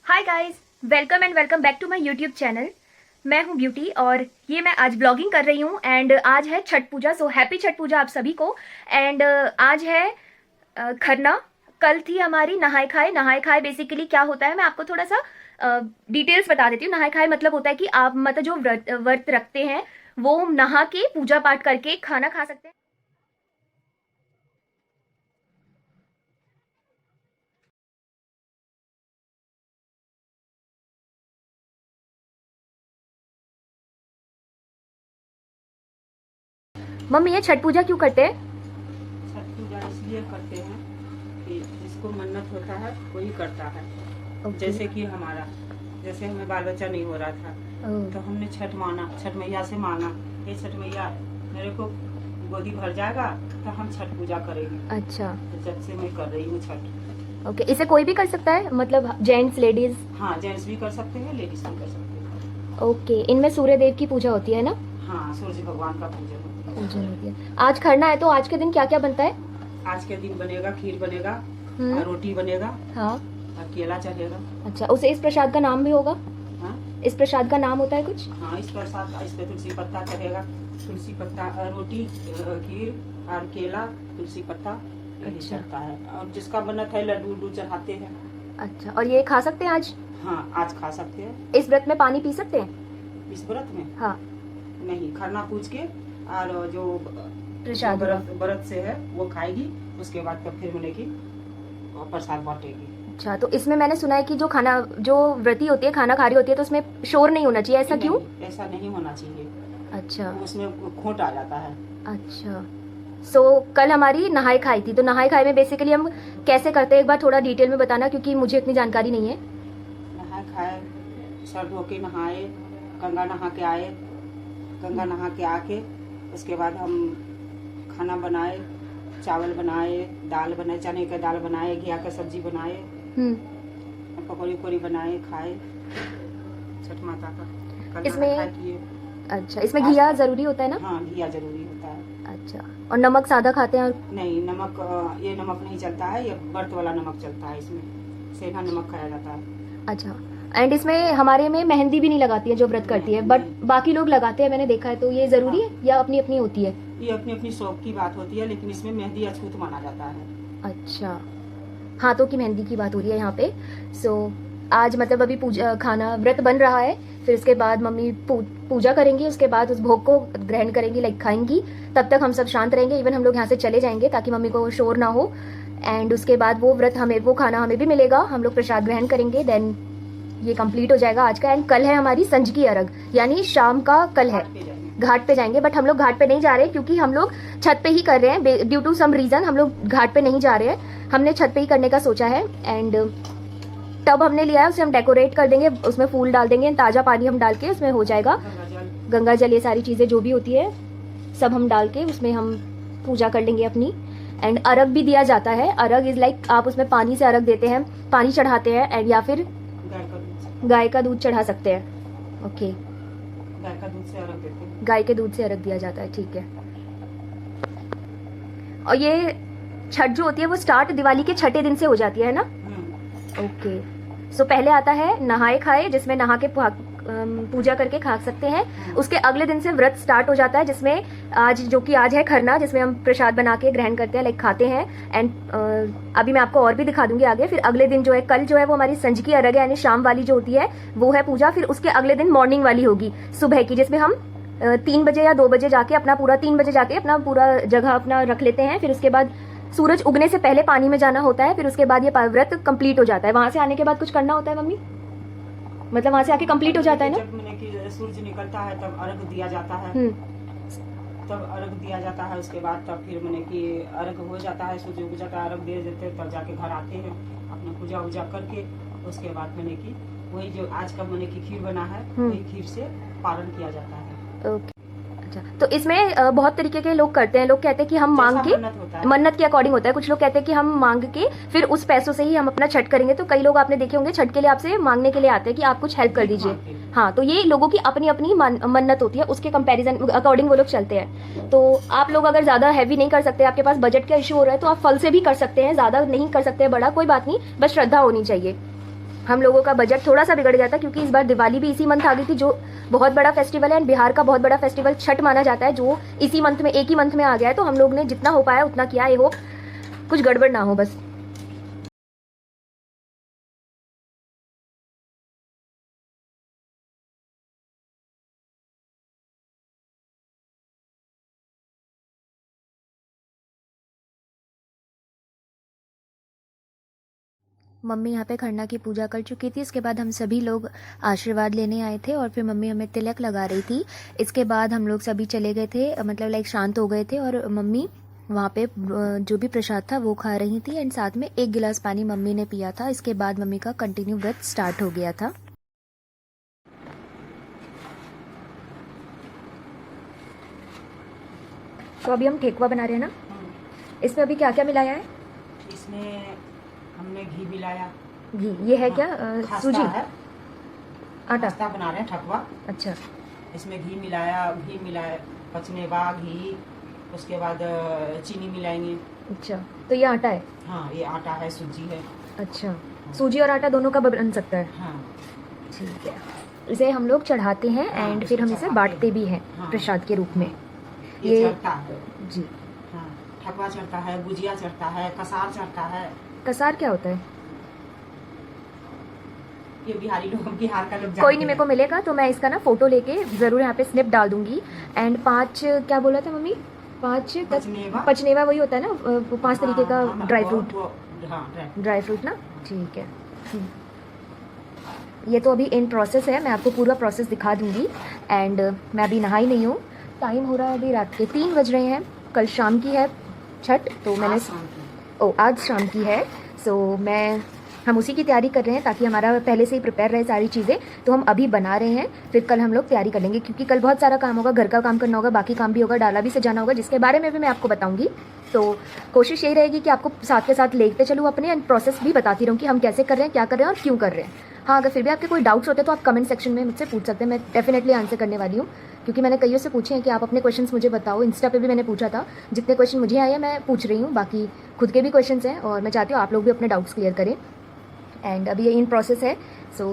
Hi guys, welcome and welcome back to my YouTube channel. मैं हूं beauty और ये मैं आज ब्लॉगिंग कर रही हूं एंड आज है छठ पूजा। सो हैप्पी छठ पूजा आप सभी को। एंड आज है खरना। कल थी हमारी नहाए खाए बेसिकली क्या होता है मैं आपको थोड़ा सा डिटेल्स बता देती हूँ। नहाए खाए मतलब होता है कि आप मतलब जो व्रत रखते हैं वो नहा के पूजा पाठ करके खाना खा सकते हैं। मम्मी ये छठ पूजा क्यों करते हैं? छठ पूजा इसलिए करते हैं कि जिसको मन्नत होता है वही करता है। जैसे कि जैसे हमें बाल बच्चा नहीं हो रहा था तो हमने छठ माना, छठ मैया से मांगा, हे छठ मैया मेरे को गोदी भर जाएगा तो हम छठ पूजा करेंगे। अच्छा, तो जब से मैं कर रही हूँ छठ। ओके। इसे कोई भी कर सकता है, मतलब जेंट्स लेडीज? हाँ, जेंट्स भी कर सकते हैं, लेडीज भी कर सकते हैं। ओके। इनमें सूर्य देव की पूजा होती है ना? हाँ, सूर्य भगवान का पूजन होती है। आज खरना है तो आज के दिन क्या क्या बनता है? आज के दिन बनेगा खीर बनेगा और रोटी बनेगा। हाँ। और केला चढ़ेगा। अच्छा, उसे इस प्रसाद का नाम भी होगा? हाँ, इस प्रसाद का नाम होता है कुछ? हाँ, इस प्रसाद इस पे तुलसी पत्ता चढ़ेगा, तुलसी पत्ता रोटी खीर और केला तुलसी पत्ता यही अच्छा। चढ़ता है। और जिसका मन्नत है लड्डू उड्डू चढ़ाते हैं। अच्छा, और ये खा सकते हैं आज? हाँ, आज खा सकते हैं। इस व्रत में पानी पी सकते हैं? इस व्रत में हाँ। नहीं, खरना पूछ के और जो प्रसाद व्रत से है वो खाएगी, उसके बाद तब फिर मिलेगी और प्रसाद बांटेगी। अच्छा, तो इसमें मैंने सुना है कि जो व्रती होती है खाना खा रही होती है तो उसमें शोर नहीं होना चाहिए, ऐसा क्यों? ऐसा नहीं होना चाहिए। अच्छा। उसमें खोट आ जाता है। अच्छा। सो कल हमारी नहाई खाई थी, तो नहाई खाई में बेसिकली हम कैसे करते हैं एक बार थोड़ा डिटेल में बताना, क्योंकि मुझे इतनी जानकारी नहीं है। नहाए खाए, सर धो के नहाए, गंगा नहा के आए, गंगा नहा के आके उसके बाद हम खाना बनाए, चावल बनाए, दाल बनाए, चने का दाल बनाए, घिया का सब्जी बनाए, पकौड़ी उकौड़ी बनाए, खाए छठ माता का। कल इसमें नहाए किए। अच्छा, इसमें घिया जरूरी होता है ना? हाँ, घिया जरूरी होता है। अच्छा, और नमक सादा खाते हैं? और नहीं, नमक ये नमक नहीं चलता है, ये व्रत वाला नमक चलता है, इसमें सेंधा नमक खाया जाता है। अच्छा, एंड इसमें हमारे में मेहंदी भी नहीं लगाती है जो व्रत करती है, बट बाकी लोग लगाते हैं, मैंने देखा है। तो ये जरूरी है या अपनी अपनी होती है? ये अपनी अपनी शौक की बात होती है, लेकिन इसमें मेहंदी अछूत माना जाता है। अच्छा, हाथों की मेहंदी की बात हो रही है यहाँ पे। सो आज मतलब अभी पूजा खाना व्रत बन रहा है, फिर उसके बाद मम्मी पूजा करेंगी, उसके बाद उस भोग को ग्रहण करेंगी, लाइक खाएंगी। तब तक हम सब शांत रहेंगे, इवन हम लोग यहाँ से चले जाएंगे ताकि मम्मी को शोर ना हो। एंड उसके बाद वो खाना हमें भी मिलेगा, हम लोग प्रसाद ग्रहण करेंगे, देन ये कंप्लीट हो जाएगा आज का। एंड कल है हमारी संजकी अर्घ, यानी शाम का कल है। घाट पे जाएंगे, बट हम लोग घाट पे नहीं जा रहे क्योंकि हम लोग छत पे ही कर रहे हैं। ड्यू टू सम रीजन हम लोग घाट पे नहीं जा रहे हैं, हमने छत पे ही करने का सोचा है। एंड टब हमने लिया है, उसे हम डेकोरेट कर देंगे, उसमें फूल डाल देंगे, ताजा पानी हम डाल के उसमें हो जाएगा गंगा जल, ये सारी चीजें जो भी होती है सब हम डाल के उसमें हम पूजा कर लेंगे अपनी। एंड अर्घ भी दिया जाता है। अर्घ इज लाइक आप उसमें पानी से अर्घ देते हैं, पानी चढ़ाते हैं, एंड या फिर गाय का दूध चढ़ा सकते हैं। ओके, गाय का दूध से अर्घ देते हैं। गाय के दूध से अर्घ दिया जाता है, ठीक है। और ये छठ जो होती है वो स्टार्ट दिवाली के छठे दिन से हो जाती है ना? ओके। सो पहले आता है नहाए खाए, जिसमें नहा के पूजा करके खा सकते हैं। उसके अगले दिन से व्रत स्टार्ट हो जाता है, जिसमें आज है खरना, जिसमें हम प्रसाद बना के ग्रहण करते हैं, लाइक खाते हैं। एंड अभी मैं आपको और भी दिखा दूंगी आगे। फिर अगले दिन जो है कल जो है वो हमारी संजकी अर्घ है, यानी शाम वाली जो होती है वो है पूजा। फिर उसके अगले दिन मॉर्निंग वाली होगी, सुबह की, जिसमें हम 3 बजे या 2 बजे जाके अपना पूरा जगह अपना रख लेते हैं। फिर उसके बाद सूरज उगने से पहले पानी में जाना होता है, फिर उसके बाद ये व्रत कंप्लीट हो जाता है। वहां से आने के बाद कुछ करना होता है मम्मी? मतलब वहां से आके कंप्लीट हो जाता है ना? जब मैंने कि सूरज निकलता है तब अर्घ दिया जाता है। तब अर्घ दिया जाता है, उसके बाद तब फिर मैंने कि अर्घ हो जाता है, सूरज उग जाता है, अर्घ दे देते हैं, तब जाके घर आते हैं अपना पूजा उजा करके। उसके बाद मैंने कि वही जो आज का मैंने की खीर बना है वही खीर से पारण किया जाता है। ओके। अच्छा, तो इसमें बहुत तरीके के लोग करते हैं। लोग कहते हैं कि हम मांग के, मन्नत के अकॉर्डिंग होता है। कुछ लोग कहते हैं कि हम मांग के फिर उस पैसों से ही हम अपना छठ करेंगे। तो कई लोग आपने देखे होंगे छठ के लिए आपसे मांगने के लिए आते हैं कि आप कुछ हेल्प कर दीजिए। हाँ, तो ये लोगों की अपनी अपनी मन्नत होती है, उसके कंपैरिजन अकॉर्डिंग वो लोग चलते हैं। तो आप लोग अगर ज्यादा हैवी नहीं कर सकते, आपके पास बजट का इशू हो रहा है, तो आप फल से भी कर सकते हैं। ज्यादा नहीं कर सकते, बड़ा कोई बात नहीं, बस श्रद्धा होनी चाहिए। हम लोगों का बजट थोड़ा सा बिगड़ गया था क्योंकि इस बार दिवाली भी इसी मंथ आ गई थी, जो बहुत बड़ा फेस्टिवल है एंड बिहार का बहुत बड़ा फेस्टिवल छठ माना जाता है, जो इसी मंथ में, एक ही मंथ में आ गया है। तो हम लोग ने जितना हो पाया उतना किया। आई होप कुछ गड़बड़ ना हो बस। मम्मी यहाँ पे खरना की पूजा कर चुकी थी। इसके बाद हम सभी लोग आशीर्वाद लेने आए थे और फिर मम्मी हमें तिलक लगा रही थी। इसके बाद हम लोग सभी चले गए थे, मतलब लाइक शांत हो गए थे, और मम्मी वहाँ पे जो भी प्रसाद था वो खा रही थी एंड साथ में 1 गिलास पानी मम्मी ने पिया था। इसके बाद मम्मी का कंटिन्यू व्रत स्टार्ट हो गया था। तो अभी हम ठेकुआ बना रहे हैं ना, इसमें अभी क्या क्या मिलाया है? इसमें हमने घी मिलाया। घी, ये है क्या? खस्ता सूजी, है, आटा? खस्ता बना रहे हैं ठकुआ। अच्छा, इसमें घी मिलाया, पचमेवा घी, उसके बाद चीनी मिलाएंगे। अच्छा, तो ये आटा है? हाँ, ये आटा है, सूजी है। अच्छा, सूजी और आटा दोनों का बन सकता है? हाँ, ठीक है। इसे हम लोग चढ़ाते हैं हाँ, एंड फिर हम इसे चढ़ाते बांटते भी हैं हाँ। प्रसाद के रूप में। ये चढ़ता है। जी। हाँ, ठकुआ चढ़ता है, गुजिया चढ़ता है, कसार चढ़ता है। कसार क्या होता है? ये बिहारी लोग, बिहार का लोग जानते कोई नहीं, मेरे हैं। को मिलेगा तो मैं इसका ना फोटो लेके जरूर यहाँ पे स्निप डाल दूंगी। एंड 5 क्या बोला था मम्मी? 5 पचमेवा। पचनेवा वही होता है ना, वो 5 तरीके का हाँ, ड्राई वो- फ्रूट। वो- हाँ, ड्राई फ्रूट ना, ठीक है। ये तो अभी इन प्रोसेस है, मैं आपको पूरा प्रोसेस दिखा दूंगी। एंड मैं अभी नहाई नहीं हूँ। टाइम हो रहा है अभी रात के 3 बज रहे हैं। कल शाम की है छठ, तो मैंने आज शाम को। आज शाम की है। सो हम उसी की तैयारी कर रहे हैं ताकि हमारा पहले से ही प्रिपेयर रहे सारी चीज़ें। तो हम अभी बना रहे हैं, फिर कल हम लोग तैयारी कर लेंगे क्योंकि कल बहुत सारा काम होगा, घर का काम करना होगा, बाकी काम भी होगा, डाला भी सजाना होगा, जिसके बारे में भी मैं आपको बताऊंगी। तो कोशिश यही रहेगी कि आपको साथ के साथ लेते चलूँ अपने, एंड प्रोसेस भी बताती रहूँ कि हम कैसे कर रहे हैं, क्या कर रहे हैं और क्यों कर रहे हैं। हाँ, अगर फिर भी आपके कोई डाउट्स होते हैं तो आप कमेंट सेक्शन में मुझसे पूछ सकते हैं, मैं डेफिनेटली आंसर करने वाली हूँ। क्योंकि मैंने कईयों से पूछे हैं कि आप अपने क्वेश्चंस मुझे बताओ। इंस्टा पे भी मैंने पूछा था, जितने क्वेश्चन मुझे आए हैं मैं पूछ रही हूँ, बाकी खुद के भी क्वेश्चंस हैं और मैं चाहती हूँ आप लोग भी अपने डाउट्स क्लियर करें। एंड अभी ये इन प्रोसेस है। सो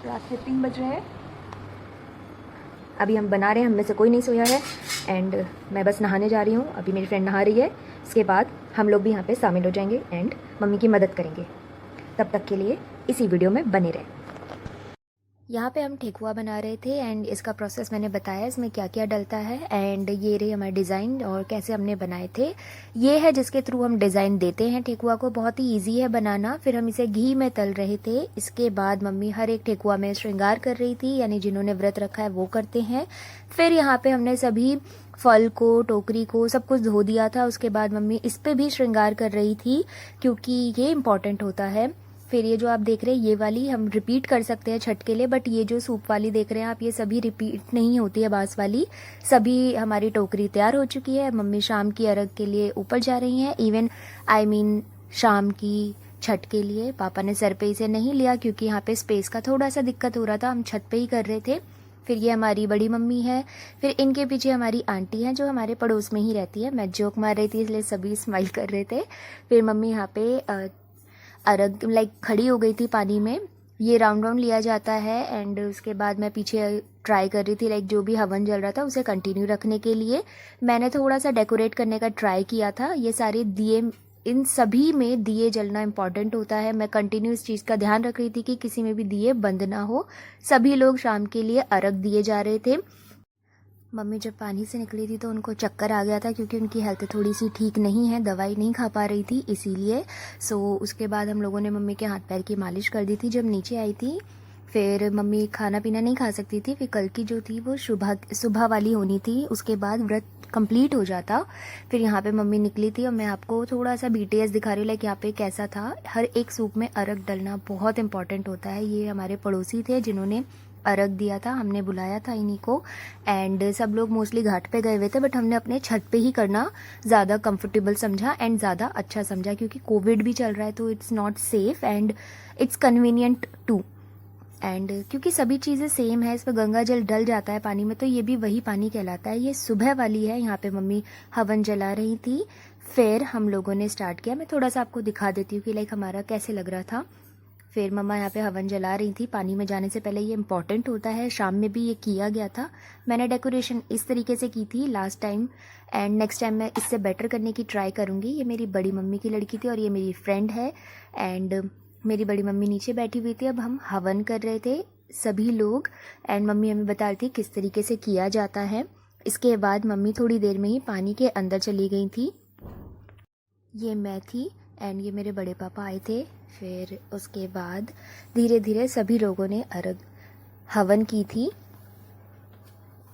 रात के 3 बज रहे हैं, अभी हम बना रहे हैं, हम में से कोई नहीं सोया है। एंड मैं बस नहाने जा रही हूँ, अभी मेरी फ्रेंड नहा रही है। इसके बाद हम लोग भी यहाँ पे शामिल हो जाएंगे एंड मम्मी की मदद करेंगे। तब तक के लिए इसी वीडियो में बने रहें। यहाँ पे हम ठेकुआ बना रहे थे एंड इसका प्रोसेस मैंने बताया, इसमें क्या क्या डलता है। एंड ये रही हमारे डिज़ाइन और कैसे हमने बनाए थे। ये है जिसके थ्रू हम डिज़ाइन देते हैं ठेकुआ को, बहुत ही इजी है बनाना। फिर हम इसे घी में तल रहे थे। इसके बाद मम्मी हर एक ठेकुआ में श्रृंगार कर रही थी, यानी जिन्होंने व्रत रखा है वो करते हैं। फिर यहाँ पे हमने सभी फल को, टोकरी को, सब कुछ धो दिया था। उसके बाद मम्मी इस पर भी श्रृंगार कर रही थी क्योंकि ये इम्पॉर्टेंट होता है। फिर ये जो आप देख रहे हैं ये वाली हम रिपीट कर सकते हैं छठ के लिए, बट ये जो सूप वाली देख रहे हैं आप, ये सभी रिपीट नहीं होती है बांस वाली। सभी हमारी टोकरी तैयार हो चुकी है। मम्मी शाम की अर्घ के लिए ऊपर जा रही हैं, इवन शाम की छठ के लिए। पापा ने सर पे इसे नहीं लिया क्योंकि यहाँ पे स्पेस का थोड़ा सा दिक्कत हो रहा था, हम छत पे ही कर रहे थे। फिर ये हमारी बड़ी मम्मी है, फिर इनके पीछे हमारी आंटी है जो हमारे पड़ोस में ही रहती है। मैं जोक मार रही थी इसलिए सभी स्माइल कर रहे थे। फिर मम्मी यहाँ पे अर्घ लाइक खड़ी हो गई थी पानी में। ये राउंड राउंड लिया जाता है एंड उसके बाद मैं पीछे ट्राई कर रही थी, लाइक जो भी हवन जल रहा था उसे कंटिन्यू रखने के लिए मैंने थोड़ा सा डेकोरेट करने का ट्राई किया था। ये सारे दिए, इन सभी में दिए जलना इम्पॉर्टेंट होता है। मैं कंटिन्यू इस चीज़ का ध्यान रख रही थी कि किसी में भी दिए बंद ना हो। सभी लोग शाम के लिए अर्घ दिए जा रहे थे। मम्मी जब पानी से निकली थी तो उनको चक्कर आ गया था क्योंकि उनकी हेल्थ थोड़ी सी ठीक नहीं है, दवाई नहीं खा पा रही थी इसीलिए। सो उसके बाद हम लोगों ने मम्मी के हाथ पैर की मालिश कर दी थी जब नीचे आई थी। फिर मम्मी खाना पीना नहीं खा सकती थी, फिर कल की जो थी वो सुबह वाली होनी थी, उसके बाद व्रत कंप्लीट हो जाता। फिर यहाँ पे मम्मी निकली थी और मैं आपको थोड़ा सा BTS दिखा रही हूँ, लाइक यहाँ पे कैसा था। हर एक सूप में अर्घ डलना बहुत इंपॉर्टेंट होता है। ये हमारे पड़ोसी थे जिन्होंने अर्घ दिया था, हमने बुलाया था इन्हीं को। एंड सब लोग मोस्टली घाट पे गए हुए थे, बट हमने अपने छत पे ही करना ज़्यादा कंफर्टेबल समझा एंड ज़्यादा अच्छा समझा क्योंकि कोविड भी चल रहा है तो it's not safe and it's convenient too. And क्योंकि सभी चीज़ें सेम है, इसमें गंगा जल डल जाता है पानी में तो ये भी वही पानी कहलाता है। ये सुबह वाली है, यहाँ पे मम्मी हवन जला रही थी। फिर हम लोगों ने स्टार्ट किया, मैं थोड़ा सा आपको दिखा देती हूँ कि लाइक हमारा कैसे लग रहा था। फिर मम्मा यहाँ पे हवन जला रही थी पानी में जाने से पहले। ये इम्पॉर्टेंट होता है, शाम में भी ये किया गया था। मैंने डेकोरेशन इस तरीके से की थी last time, and next time मैं इससे बेटर करने की ट्राई करूँगी। ये मेरी बड़ी मम्मी की लड़की थी और ये मेरी फ्रेंड है, एंड मेरी बड़ी मम्मी नीचे बैठी हुई थी। अब हम हवन कर रहे थे सभी लोग, एंड मम्मी हमें बता रही थी किस तरीके से किया जाता है। इसके बाद मम्मी थोड़ी देर में ही पानी के अंदर चली गई थी। ये मैं थी एंड ये मेरे बड़े पापा आए थे। फिर उसके बाद धीरे धीरे सभी लोगों ने अर्घ हवन की थी,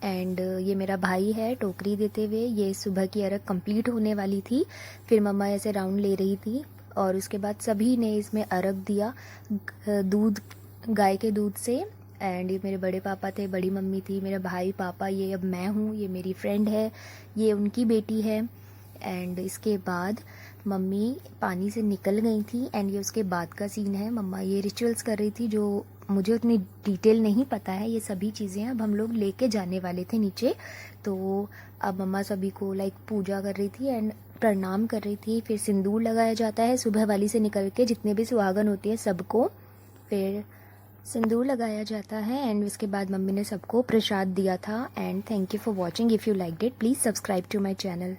एंड ये मेरा भाई है टोकरी देते हुए। ये सुबह की अर्घ कंप्लीट होने वाली थी। फिर मम्मा ऐसे राउंड ले रही थी और उसके बाद सभी ने इसमें अर्घ दिया दूध, गाय के दूध से। एंड ये मेरे बड़े पापा थे, बड़ी मम्मी थी, मेरा भाई, पापा, ये अब मैं हूँ, ये मेरी फ्रेंड है, ये उनकी बेटी है। एंड इसके बाद मम्मी पानी से निकल गई थी, एंड ये उसके बाद का सीन है। मम्मा ये रिचुअल्स कर रही थी जो मुझे उतनी डिटेल नहीं पता है। ये सभी चीज़ें अब हम लोग लेके जाने वाले थे नीचे, तो अब मम्मा सभी को लाइक पूजा कर रही थी एंड प्रणाम कर रही थी। फिर सिंदूर लगाया जाता है सुबह वाली से निकल के, जितने भी सुहागन होती है सबको फिर सिंदूर लगाया जाता है। एंड उसके बाद मम्मी ने सबको प्रसाद दिया था। And thank you for watching. If you like it please subscribe to my channel.